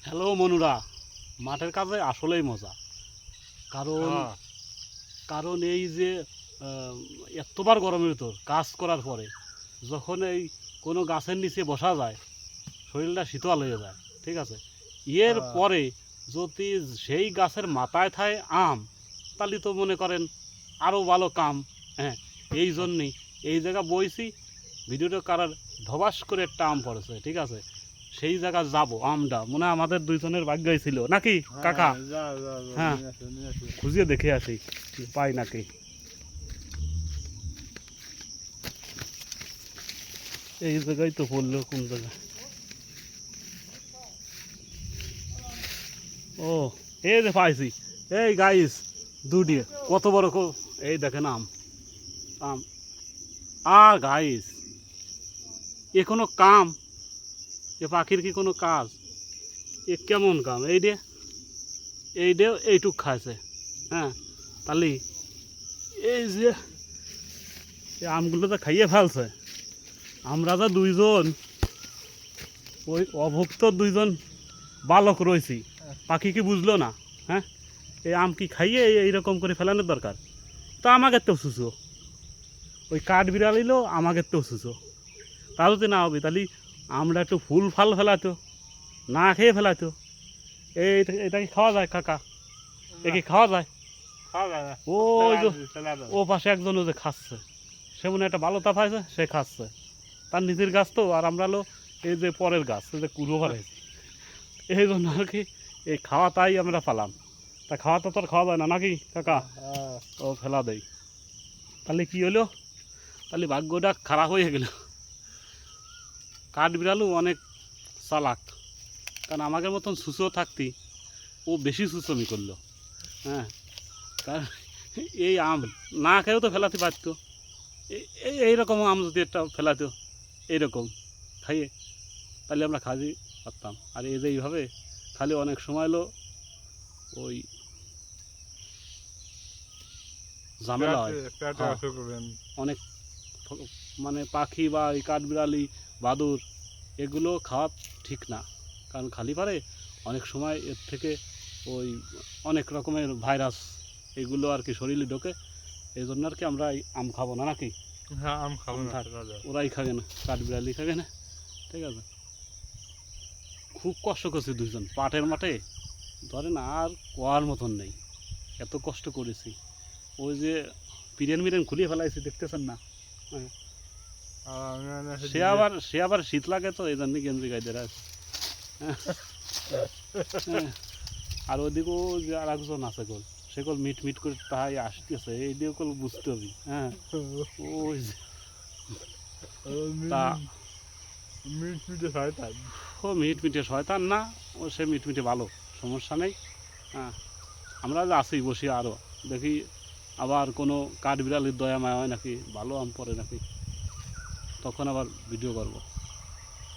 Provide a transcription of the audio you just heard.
Hello মনুরা, মাঠের কাজে আসলেই মজা। কারণ কারণ এই যে এতবার গরমের ভিতর কাজ করার পরে যখন এই কোনো গাছের নিচে বসা যায়, শরীরটা শীতল হয়ে যায়। ঠিক আছে, এর পরে যদি সেই গাছের মাথায় থাকে আম, তাহলে তো মনে করেন আরও ভালো কাম। হ্যাঁ, এই জন্যেই এই জায়গা বইছি, ভিডিওটা কারার ধবাস করে একটা আম পড়েছে। ঠিক আছে, সেই জায়গা যাব, আমটা মনে হয় আমাদের দুইজনের ভাগ্যই ছিল নাকি কাকা? হ্যাঁ, খুঁজিয়ে দেখে আসি পাই নাকি। এই জায়গায় তো পড়লো, কোন জায়গায়? ও, এই যে পাইছি। এই গাইস, দুটি কত বড় এই দেখেন আম। আম আর গাইস, এ কোনো কাম? এ পাখির কি কোনো কাজ? এ কেমন কাম? এই ডে এইটুক খাইছে। হ্যাঁ, তাহলে এই যে এই আমগুলো তো খাইয়ে ফেলছে। আমরা যা দুইজন ওই অভুক্ত দুইজন বালক রয়েছি, পাখি কি বুঝলো না? হ্যাঁ, এই আম কি খাইয়ে এইরকম করে ফেলানোর দরকার? তো আমাকে তো সুসো, ওই কাঠ বিড়ালিলো আমাকে তো সুসো। তা যদি না হবে তাহলে আমরা একটু ফুল ফাল ফেলাতো, না খেয়ে ফেলাতো। এটা কি খাওয়া যায় কাকা? এ কি খাওয়া যায়? ওই যে ও পাশে একজন যে খাচ্ছে, সে মনে একটা ভালো তা পাইছে, সে খাচ্ছে। তার নিজের গাছ তো, আর আমরা হলো এই যে পরের গাছ, এই যে কুড়ো বাড়াইছি। এই জন্য আর কি এই খাওয়া তাই আমরা পালাম। তা খাওয়া তো তোর খাওয়া যায় না নাকি কাকা? ও ফেলা দেই। তাহলে কি হলো? তাহলে ভাগ্যটা খারাপ হয়ে গেল। কাঠ বিড়ালও অনেক চালাক, কারণ আমাদের মতন সুসো থাকতি ও বেশি সুসমি করলো। হ্যাঁ, কারণ এই আম না খেয়েও তো ফেলাতে পারতো। এইরকম আম যদি একটা ফেলাতো এইরকম খাইয়ে, তাহলে আমরা খাদি পারতাম। আর এই যে এইভাবে খালি অনেক সময় হলো ওই ঝামেলা হয়। হ্যাঁ, অনেক মানে পাখি বা এই কাঠবিড়ালি, বাদুর, এগুলো খাওয়া ঠিক না। কারণ খালি পারে অনেক সময় এর থেকে ওই অনেক রকমের ভাইরাস এগুলো আর কি শরীরে ঢোকে। এই জন্য আর কি আমরা এই আম খাবো না নাকি? হ্যাঁ, আম খাবো না, ওরাই খাবে না, কাঠবিড়ালি খাবে না। ঠিক আছে, খুব কষ্ট করছি দুইজন পাটের মাঠে, ধরেন আর কোয়ার মতন নেই, এত কষ্ট করেছি। ওই যে পিরেন মিরেন খুলিয়ে ফেলাইছি, দেখতেছেন না? হ্যাঁ, সে আবার শীত লাগে তো এই জন্য গেঞ্জি গাইতে আছে। আর ওইদিকেও যে আর একজন আছে কল, সে কল মিট মিট করে তাই আসতেছে, এই দিয়ে কল বুঝতে হবে। হ্যাঁ, ওই যে তা ও মিট মিটে শয়তান না, ও সে মিট মিটে ভালো, সমস্যা নেই। হ্যাঁ, আমরা যে আছি বসি, আরও দেখি আবার কোনো কাঠ বিড়ালির দয়া মায়া হয় নাকি, ভালো আম পড়ে নাকি, তখন আবার ভিডিও করবো।